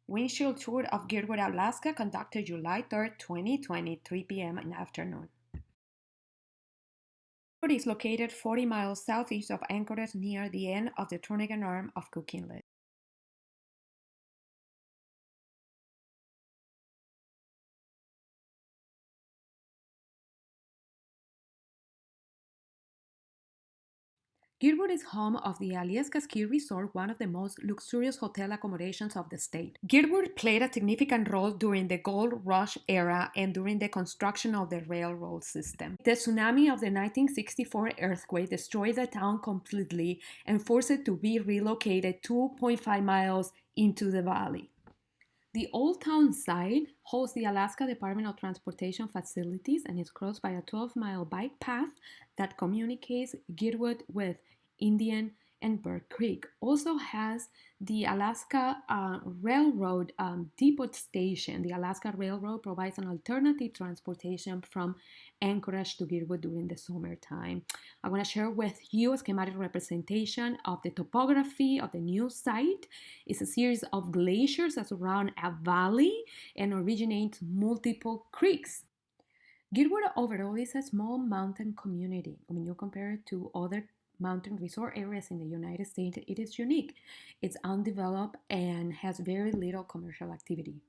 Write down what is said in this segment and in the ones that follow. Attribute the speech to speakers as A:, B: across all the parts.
A: Windshield tour of Girdwood, Alaska, conducted July 3rd, 2020, 3 p.m. in the afternoon. Girdwood is located 40 miles southeast of Anchorage near the end of the Turnagain Arm of Cook Inlet. Girdwood is home of the Alyeska Ski Resort, one of the most luxurious hotel accommodations of the state. Girdwood played a significant role during the gold rush era and during the construction of the railroad system. The tsunami of the 1964 earthquake destroyed the town completely and forced it to be relocated 2.5 miles into the valley. The Old Town site hosts the Alaska Department of Transportation facilities and is crossed by a 12-mile bike path that communicates Girdwood with Indian and Bird Creek. Also has the Alaska Railroad depot station. The Alaska Railroad provides an alternative transportation from Anchorage to Girdwood during the summertime. I want to share with you a schematic representation of the topography of the new site. It's a series of glaciers that surround a valley and originate multiple creeks. Girdwood overall is a small mountain community. When you compare it to other mountain resort areas in the United States, it is unique. It's undeveloped and has very little commercial activity.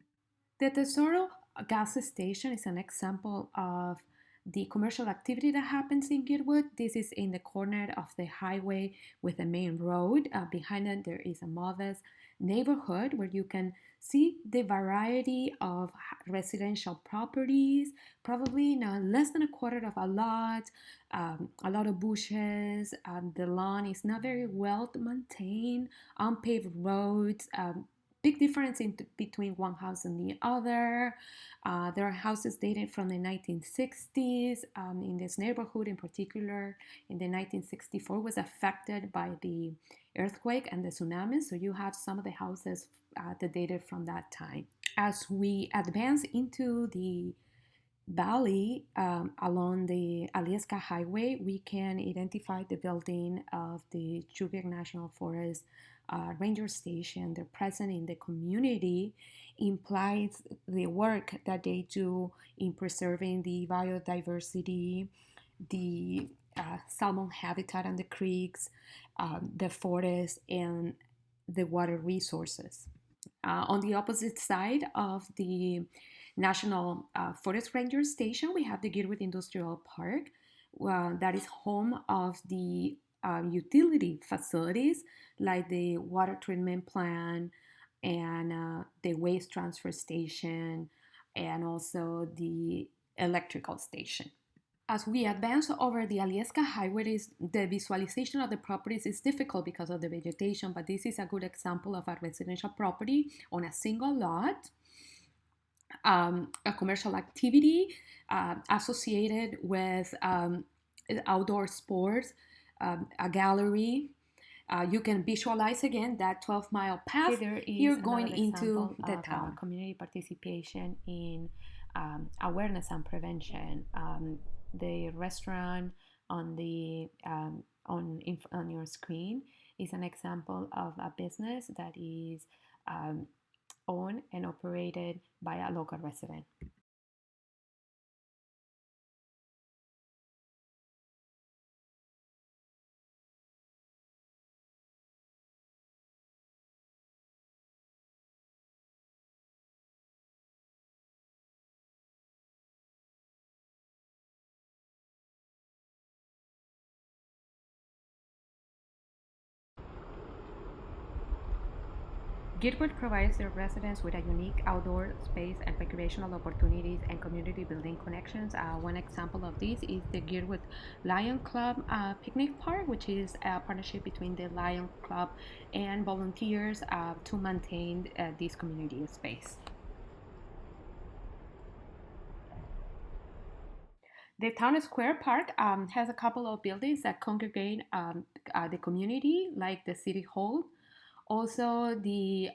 A: The Tesoro gas station is an example of the commercial activity that happens in Girdwood. This is in the corner of the highway with the main road. Behind it, there is a modest neighborhood where you can see the variety of residential properties, probably less than a quarter of a lot of bushes. The lawn is not very well maintained, unpaved roads. Big difference between one house and the other. There are houses dated from the 1960s. In this neighborhood in particular, in the 1964 was affected by the earthquake and the tsunami. So you have some of the houses that dated from that time. As we advance into the valley along the Alyeska Highway, we can identify the building of the Chugach National Forest Ranger Station. They're present in the community, implies the work that they do in preserving the biodiversity, the salmon habitat on the creeks, the forest, and the water resources. On the opposite side of the National Forest Ranger Station, we have the Girdwood Industrial Park, that is home of the utility facilities like the water treatment plant and the waste transfer station and also the electrical station. As we advance over the Alyeska Highway, the visualization of the properties is difficult because of the vegetation, but this is a good example of a residential property on a single lot, a commercial activity associated with outdoor sports, a gallery. You can visualize again that 12-mile path. Here going into the town. Community participation in awareness and prevention. The restaurant on your screen is an example of a business that is owned and operated by a local resident. Girdwood provides their residents with a unique outdoor space and recreational opportunities and community building connections. One example of this is the Girdwood Lion Club Picnic Park, which is a partnership between the Lion Club and volunteers to maintain this community space. The Town Square Park has a couple of buildings that congregate the community, like the City Hall. Also, the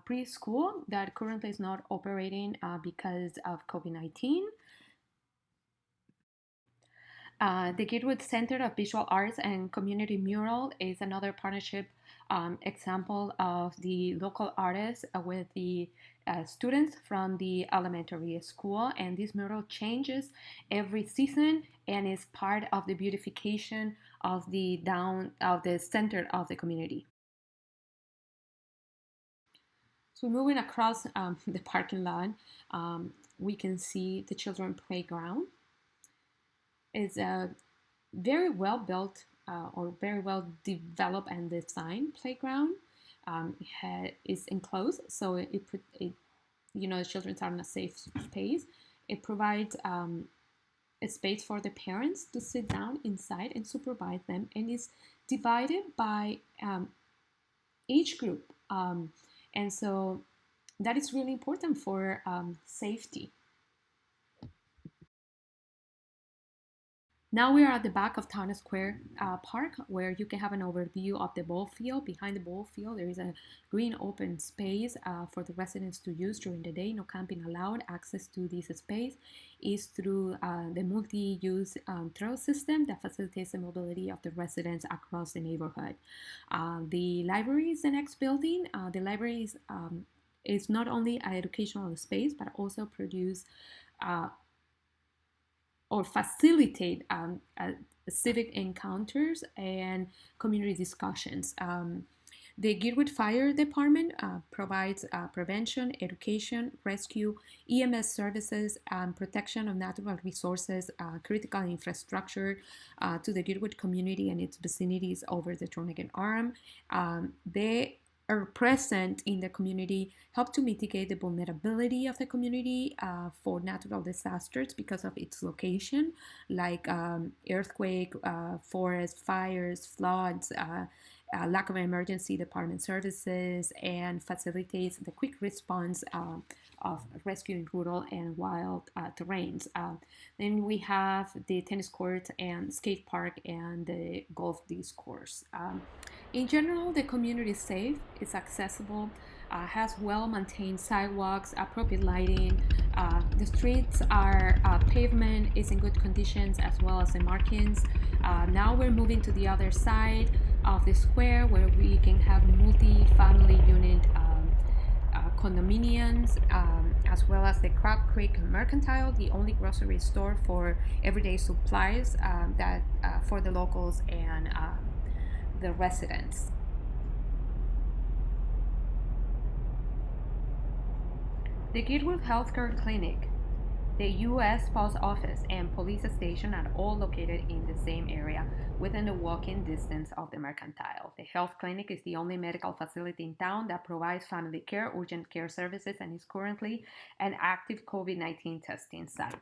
A: preschool that currently is not operating because of COVID-19. The Girdwood Center of Visual Arts and Community Mural is another partnership example of the local artists with the students from the elementary school, and this mural changes every season and is part of the beautification of the center of the community. So moving across the parking lot, we can see the children playground. It's a very well built or very well developed and designed playground. Is enclosed, so it the children are in a safe space. It provides a space for the parents to sit down inside and supervise them, and is divided by age group, and so that is really important for safety. Now we are at the back of Town Square Park, where you can have an overview of the ball field. Behind the ball field, there is a green open space for the residents to use during the day. No camping allowed. Access to this space is through the multi-use trail system that facilitates the mobility of the residents across the neighborhood. The library is the next building. The library is not only an educational space, but also produce or facilitate civic encounters and community discussions. The Girdwood Fire Department provides prevention, education, rescue, EMS services, protection of natural resources, critical infrastructure to the Girdwood community and its vicinities over the Tornado Arm. They are present in the community, help to mitigate the vulnerability of the community for natural disasters because of its location, like earthquake, forest fires, floods, lack of emergency department services, and facilitates the quick response of rescuing rural and wild terrains. Then we have the tennis court and skate park and the golf disc course. In general, the community is safe, it's accessible, has well-maintained sidewalks, appropriate lighting. The streets are pavement is in good conditions, as well as the markings. Now we're moving to the other side of the square, where we can have multi-family unit condominiums, as well as the Crab Creek Mercantile, the only grocery store for everyday supplies that for the locals and the residents. The Girdwood Healthcare Clinic, the U.S. Post Office, and police station are all located in the same area within the walking distance of the Mercantile. The health clinic is the only medical facility in town that provides family care, urgent care services, and is currently an active COVID-19 testing site.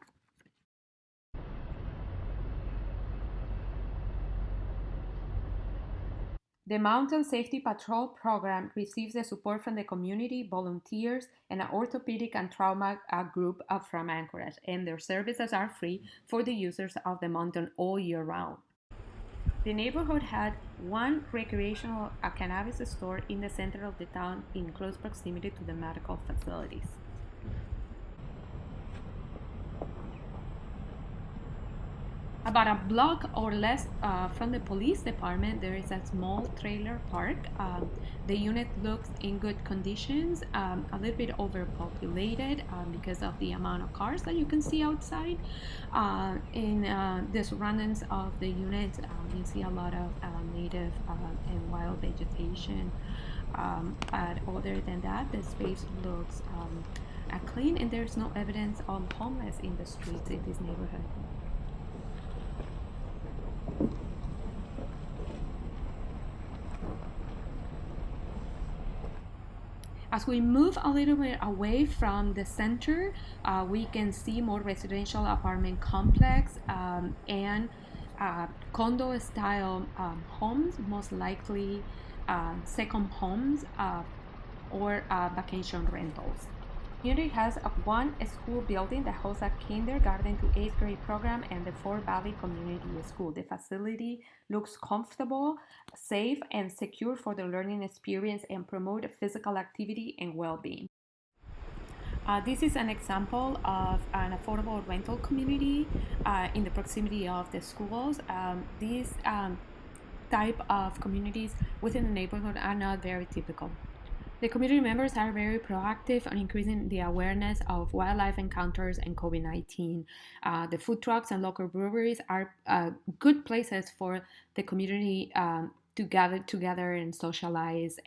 A: The Mountain Safety Patrol program receives the support from the community, volunteers, and an orthopedic and trauma group from Anchorage, and their services are free for the users of the mountain all year round. The neighborhood had one recreational cannabis store in the center of the town in close proximity to the medical facilities. About a block or less from the police department, there is a small trailer park. The unit looks in good conditions, a little bit overpopulated because of the amount of cars that you can see outside. In the surroundings of the unit, you see a lot of native and wild vegetation. But other than that, the space looks clean, and there's no evidence of homeless in the streets in this neighborhood. As we move a little bit away from the center, we can see more residential apartment complex and condo-style homes, most likely second homes or vacation rentals. The community has one school building that hosts a kindergarten to 8th grade program and the Fort Valley Community School. The facility looks comfortable, safe, and secure for the learning experience and promote physical activity and well-being. This is an example of an affordable rental community in the proximity of the schools. This type of communities within the neighborhood are not very typical. The community members are very proactive on increasing the awareness of wildlife encounters and COVID 19. The food trucks and local breweries are good places for the community to gather together and socialize.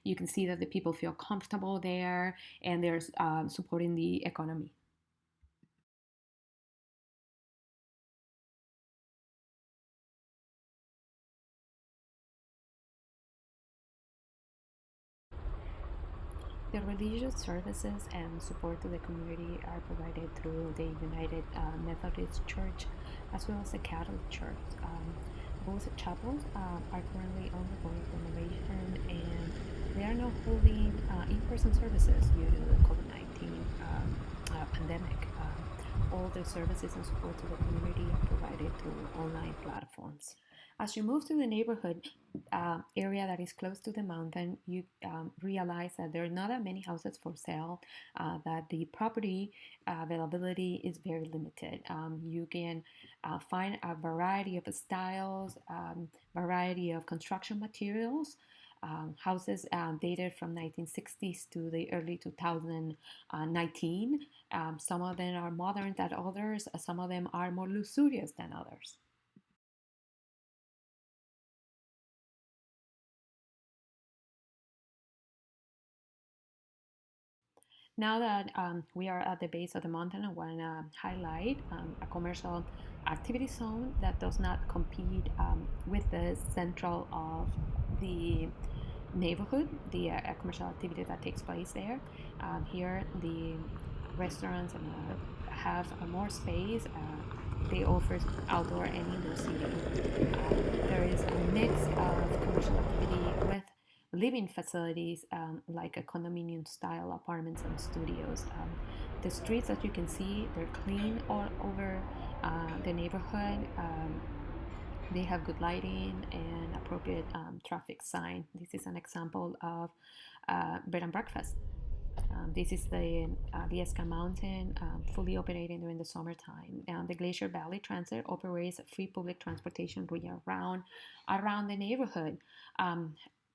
A: You can see that the people feel comfortable there and they're supporting the economy. The religious services and support to the community are provided through the United Methodist Church as well as the Catholic Church. Both chapels are currently undergoing renovation and they are now holding in person services due to the COVID 19 pandemic. All the services and support to the community are provided through online platforms. As you move to the neighborhood area that is close to the mountain, you realize that there are not that many houses for sale, that the property availability is very limited. You can find a variety of styles, variety of construction materials. Houses dated from 1960s to the early 2019. Some of them are modern than others. Some of them are more luxurious than others. Now that we are at the base of the mountain, I want to highlight a commercial activity zone that does not compete with the central of the neighborhood, the commercial activity that takes place there. Here, the restaurants have more space. They offer outdoor and indoor seating. There is a mix of commercial activity with living facilities like a condominium style apartments and studios. The streets that you can see, they're clean all over the neighborhood. They have good lighting and appropriate traffic sign. This is an example of bed and breakfast. This is the Viesca Mountain, fully operating during the summertime. The Glacier Valley Transit operates free public transportation around the neighborhood.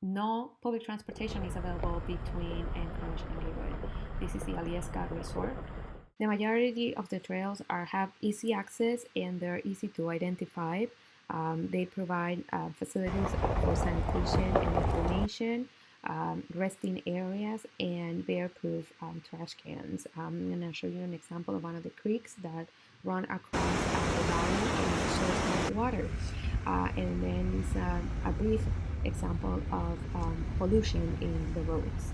A: No public transportation is available between Anchorage and Girdwood. This is the Alyeska Resort. The majority of the trails have easy access and they're easy to identify. They provide facilities for sanitation and information, resting areas, and bear-proof trash cans. I'm going to show you an example of one of the creeks that run across the valley and shows the water. And then this a brief example of pollution in the roads.